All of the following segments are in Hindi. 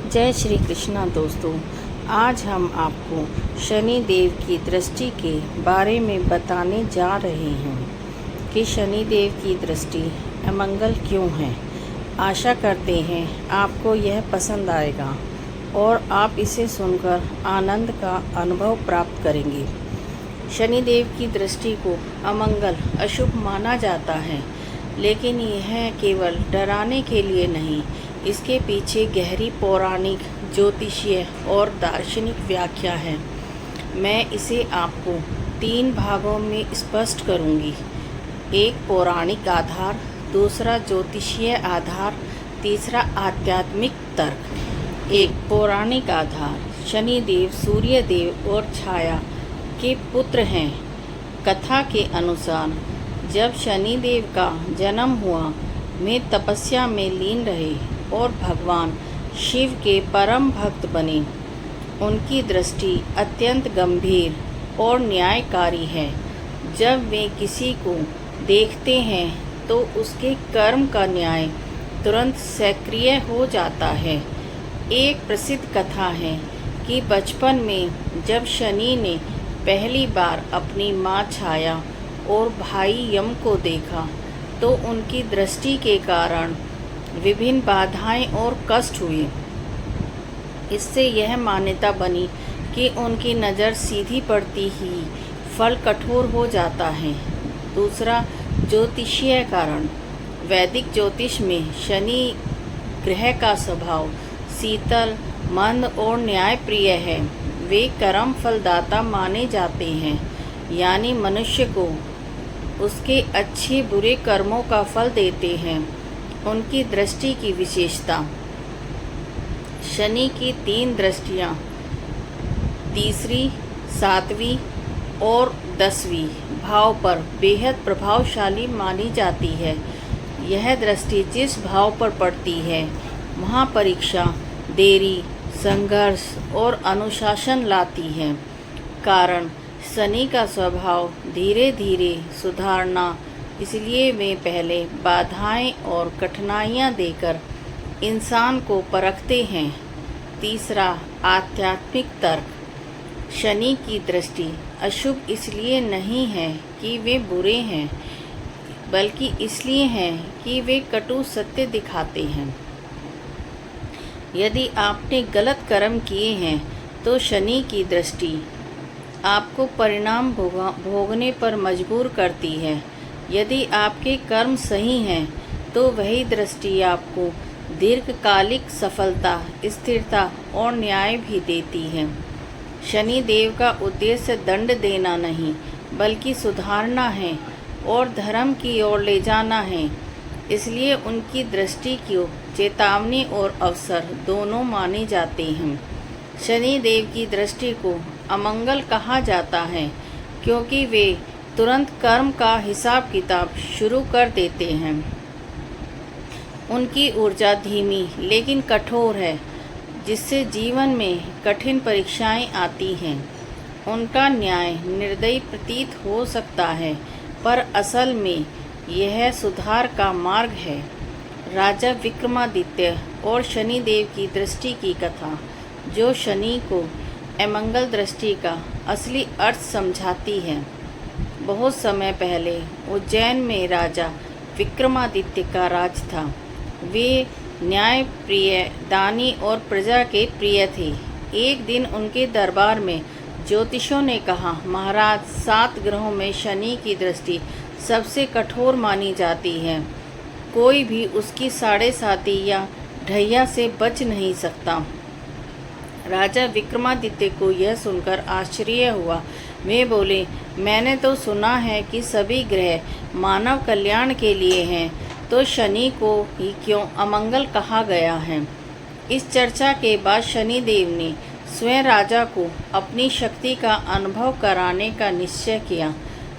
जय श्री कृष्णा दोस्तों। आज हम आपको शनि देव की दृष्टि के बारे में बताने जा रहे हैं कि शनि देव की दृष्टि अमंगल क्यों है। आशा करते हैं आपको यह पसंद आएगा और आप इसे सुनकर आनंद का अनुभव प्राप्त करेंगे। शनि देव की दृष्टि को अमंगल अशुभ माना जाता है, लेकिन यह केवल डराने के लिए नहीं, इसके पीछे गहरी पौराणिक, ज्योतिषीय और दार्शनिक व्याख्या है। मैं इसे आपको 3 भागों में स्पष्ट करूंगी। एक पौराणिक आधार, दूसरा ज्योतिषीय आधार, तीसरा आध्यात्मिक तर्क। एक पौराणिक आधार। शनि देव सूर्य देव और छाया के पुत्र हैं। कथा के अनुसार जब शनि देव का जन्म हुआ, वे तपस्या में लीन रहे और भगवान शिव के परम भक्त बने। उनकी दृष्टि अत्यंत गंभीर और न्यायकारी है। जब वे किसी को देखते हैं तो उसके कर्म का न्याय तुरंत सक्रिय हो जाता है। एक प्रसिद्ध कथा है कि बचपन में जब शनि ने पहली बार अपनी माँ छाया और भाई यम को देखा तो उनकी दृष्टि के कारण विभिन्न बाधाएं और कष्ट हुए। इससे यह मान्यता बनी कि उनकी नज़र सीधी पड़ती ही फल कठोर हो जाता है। दूसरा ज्योतिषीय कारण। वैदिक ज्योतिष में शनि ग्रह का स्वभाव शीतल, मंद और न्यायप्रिय है। वे कर्म फलदाता माने जाते हैं, यानी मनुष्य को उसके अच्छे बुरे कर्मों का फल देते हैं। उनकी दृष्टि की विशेषता। शनि की 3 दृष्टियाँ, तीसरी, 7वीं और 10वीं भाव पर बेहद प्रभावशाली मानी जाती है। यह दृष्टि जिस भाव पर पड़ती है वहाँ परीक्षा, देरी, संघर्ष और अनुशासन लाती है। कारण शनि का स्वभाव धीरे धीरे सुधारना, इसलिए वे पहले बाधाएं और कठिनाइयां देकर इंसान को परखते हैं। तीसरा आध्यात्मिक तर्क। शनि की दृष्टि अशुभ इसलिए नहीं है कि वे बुरे हैं, बल्कि इसलिए हैं कि वे कटु सत्य दिखाते हैं। यदि आपने गलत कर्म किए हैं तो शनि की दृष्टि आपको परिणाम भोगने पर मजबूर करती है। यदि आपके कर्म सही हैं तो वही दृष्टि आपको दीर्घकालिक सफलता, स्थिरता और न्याय भी देती है। शनि देव का उद्देश्य दंड देना नहीं, बल्कि सुधारना है और धर्म की ओर ले जाना है। इसलिए उनकी दृष्टि को चेतावनी और अवसर दोनों माने जाते हैं। शनि देव की दृष्टि को अमंगल कहा जाता है क्योंकि वे तुरंत कर्म का हिसाब किताब शुरू कर देते हैं। उनकी ऊर्जा धीमी लेकिन कठोर है, जिससे जीवन में कठिन परीक्षाएं आती हैं। उनका न्याय निर्दयी प्रतीत हो सकता है, पर असल में यह सुधार का मार्ग है। राजा विक्रमादित्य और शनि देव की दृष्टि की कथा, जो शनि को अमंगल दृष्टि का असली अर्थ समझाती है। बहुत समय पहले उज्जैन में राजा विक्रमादित्य का राज था। वे न्यायप्रिय, दानी और प्रजा के प्रिय थे। एक दिन उनके दरबार में ज्योतिषों ने कहा, महाराज, 7 ग्रहों में शनि की दृष्टि सबसे कठोर मानी जाती है। कोई भी उसकी 7.5 या ढैया से बच नहीं सकता। राजा विक्रमादित्य को यह सुनकर आश्चर्य हुआ। वे बोले, मैंने तो सुना है कि सभी ग्रह मानव कल्याण के लिए हैं, तो शनि को ही क्यों अमंगल कहा गया है। इस चर्चा के बाद शनि देव ने स्वयं राजा को अपनी शक्ति का अनुभव कराने का निश्चय किया।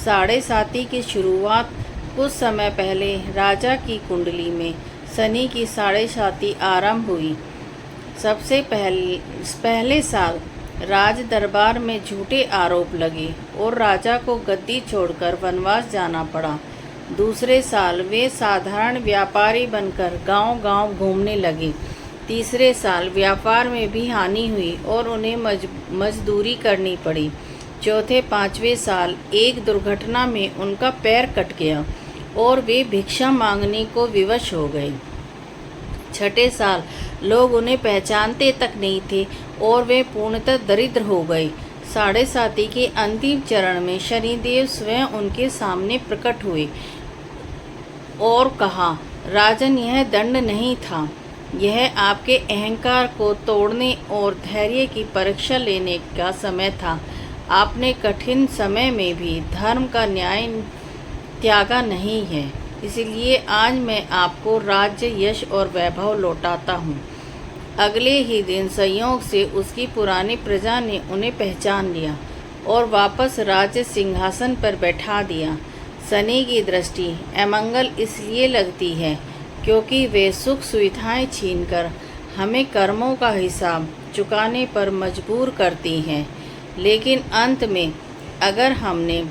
7.5 की शुरुआत कुछ समय पहले राजा की कुंडली में शनि की 7.5 आरंभ हुई। सबसे पहले साल राज दरबार में झूठे आरोप लगे और राजा को गद्दी छोड़कर वनवास जाना पड़ा। दूसरे साल वे साधारण व्यापारी बनकर गांव-गांव घूमने लगे तीसरे साल व्यापार में भी हानि हुई और उन्हें मजदूरी करनी पड़ी। चौथे पाँचवें साल एक दुर्घटना में उनका पैर कट गया और वे भिक्षा मांगने को विवश हो गए। छठे साल लोग उन्हें पहचानते तक नहीं थे और वे पूर्णतः दरिद्र हो गए। साढ़े साती के अंतिम चरण में शनिदेव स्वयं उनके सामने प्रकट हुए और कहा, राजन, यह दंड नहीं था, यह आपके अहंकार को तोड़ने और धैर्य की परीक्षा लेने का समय था। आपने कठिन समय में भी धर्म का न्याय त्यागा नहीं है, इसलिए आज मैं आपको राज्य, यश और वैभव लौटाता हूँ। अगले ही दिन संयोग से उसकी पुरानी प्रजा ने उन्हें पहचान लिया और वापस राज्य सिंहासन पर बैठा दिया। शनि की दृष्टि अमंगल इसलिए लगती है क्योंकि वे सुख सुविधाएं छीनकर हमें कर्मों का हिसाब चुकाने पर मजबूर करती हैं, लेकिन अंत में अगर हमने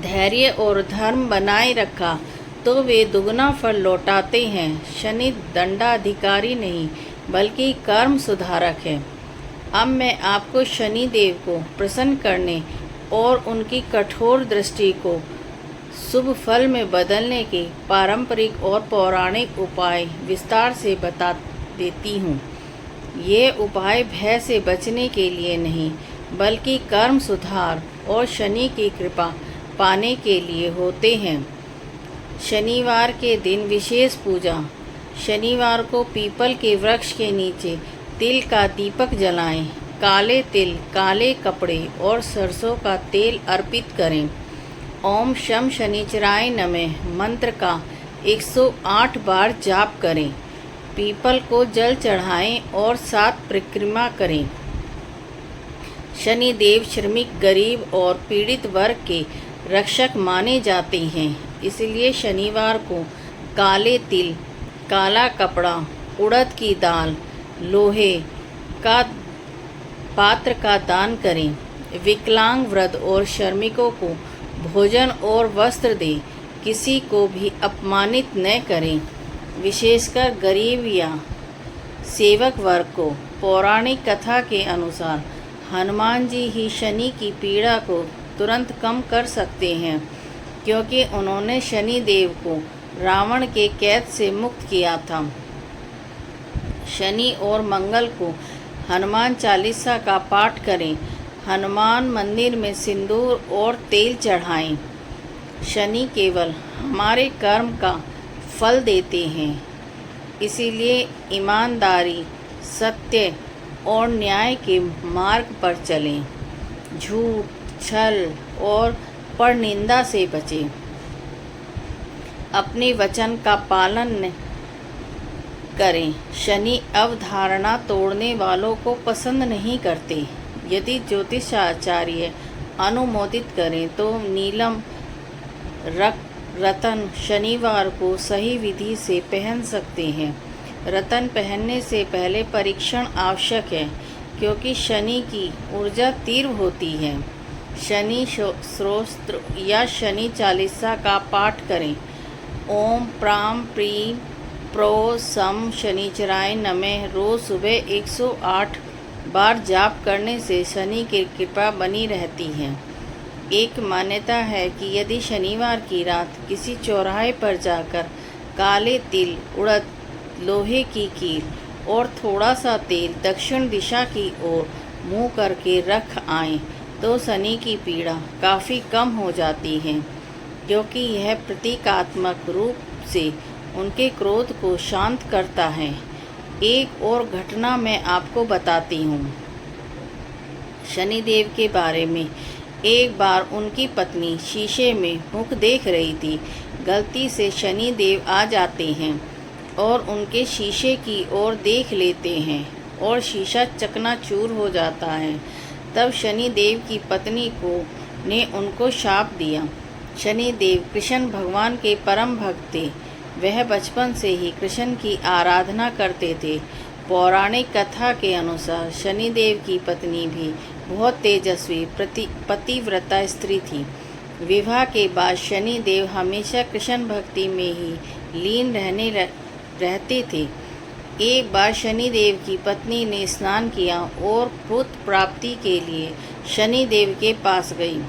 धैर्य और धर्म बनाए रखा तो वे दुगना फल लौटाते हैं। शनि दंडाधिकारी नहीं बल्कि कर्म सुधारक है। अब मैं आपको शनि देव को प्रसन्न करने और उनकी कठोर दृष्टि को शुभ फल में बदलने के पारंपरिक और पौराणिक उपाय विस्तार से बता देती हूँ। ये उपाय भय से बचने के लिए नहीं बल्कि कर्म सुधार और शनि की कृपा पाने के लिए होते हैं। शनिवार के दिन विशेष पूजा। शनिवार को पीपल के वृक्ष के नीचे तिल का दीपक जलाएं। काले तिल, काले कपड़े और सरसों का तेल अर्पित करें। ओम शम शनिचराय नमः मंत्र का 108 बार जाप करें। पीपल को जल चढ़ाएं और 7 परिक्रमा करें। शनि देव श्रमिक, गरीब और पीड़ित वर्ग के रक्षक माने जाते हैं, इसलिए शनिवार को काले तिल, काला कपड़ा, उड़द की दाल, लोहे का पात्र का दान करें। विकलांग, वृद्ध और श्रमिकों को भोजन और वस्त्र दें। किसी को भी अपमानित न करें, विशेषकर गरीब या सेवक वर्ग को। पौराणिक कथा के अनुसार हनुमान जी ही शनि की पीड़ा को तुरंत कम कर सकते हैं, क्योंकि उन्होंने शनि देव को रावण के कैद से मुक्त किया था। शनि और मंगल को हनुमान चालीसा का पाठ करें। हनुमान मंदिर में सिंदूर और तेल चढ़ाएं। शनि केवल हमारे कर्म का फल देते हैं, इसीलिए ईमानदारी, सत्य और न्याय के मार्ग पर चलें। झूठ, छल और परनिंदा से बचें। अपने वचन का पालन करें। शनि अवधारणा तोड़ने वालों को पसंद नहीं करते। यदि ज्योतिषाचार्य अनुमोदित करें तो नीलम रतन शनिवार को सही विधि से पहन सकते हैं। रतन पहनने से पहले परीक्षण आवश्यक है, क्योंकि शनि की ऊर्जा तीव्र होती है। शनि स्तोत्र या शनि चालीसा का पाठ करें। ओम प्राम प्रीम प्रो सम शनिचराय नमः रोज सुबह 108 बार जाप करने से शनि की कृपा बनी रहती है। एक मान्यता है कि यदि शनिवार की रात किसी चौराहे पर जाकर काले तिल, उड़द, लोहे की कील और थोड़ा सा तेल दक्षिण दिशा की ओर मुँह करके रख आएं, तो शनि की पीड़ा काफ़ी कम हो जाती है, क्योंकि यह प्रतीकात्मक रूप से उनके क्रोध को शांत करता है। एक और घटना मैं आपको बताती हूँ। शनिदेव के बारे में। एक बार उनकी पत्नी शीशे में मुख देख रही थी। गलती से शनिदेव आ जाते हैं और उनके शीशे की ओर देख लेते हैं और शीशा चकनाचूर हो जाता है। तब शनिदेव की पत्नी ने उनको शाप दिया। शनिदेव कृष्ण भगवान के परम भक्त थे। वह बचपन से ही कृष्ण की आराधना करते थे। पौराणिक कथा के अनुसार शनिदेव की पत्नी भी बहुत तेजस्वी पतिव्रता स्त्री थी। विवाह के बाद शनिदेव हमेशा कृष्ण भक्ति में ही लीन रहते थे। एक बार शनिदेव की पत्नी ने स्नान किया और पुत्र प्राप्ति के लिए शनिदेव के पास गई।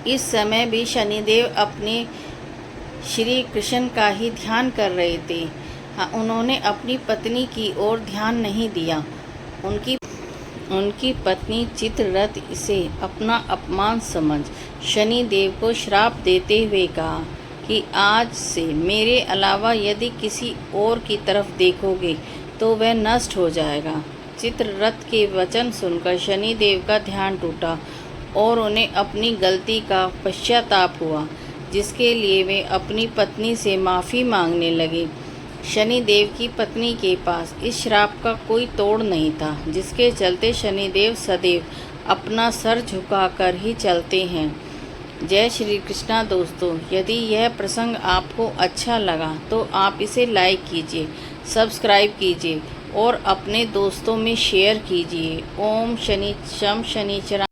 इस समय भी शनिदेव अपने श्री कृष्ण का ही ध्यान कर रहे थे। हाँ, उन्होंने अपनी पत्नी की ओर ध्यान नहीं दिया। उनकी पत्नी चित्ररथ इसे अपना अपमान समझ शनिदेव को श्राप देते हुए कहा कि आज से मेरे अलावा यदि किसी और की तरफ देखोगे तो वह नष्ट हो जाएगा। चित्ररथ के वचन सुनकर शनिदेव का ध्यान टूटा और उन्हें अपनी गलती का पश्चाताप हुआ, जिसके लिए वे अपनी पत्नी से माफ़ी मांगने लगे। शनिदेव की पत्नी के पास इस श्राप का कोई तोड़ नहीं था, जिसके चलते शनिदेव सदैव अपना सर झुकाकर ही चलते हैं। जय श्री कृष्णा दोस्तों, यदि यह प्रसंग आपको अच्छा लगा तो आप इसे लाइक कीजिए, सब्सक्राइब कीजिए और अपने दोस्तों में शेयर कीजिए। ओम शनि शनिचरा।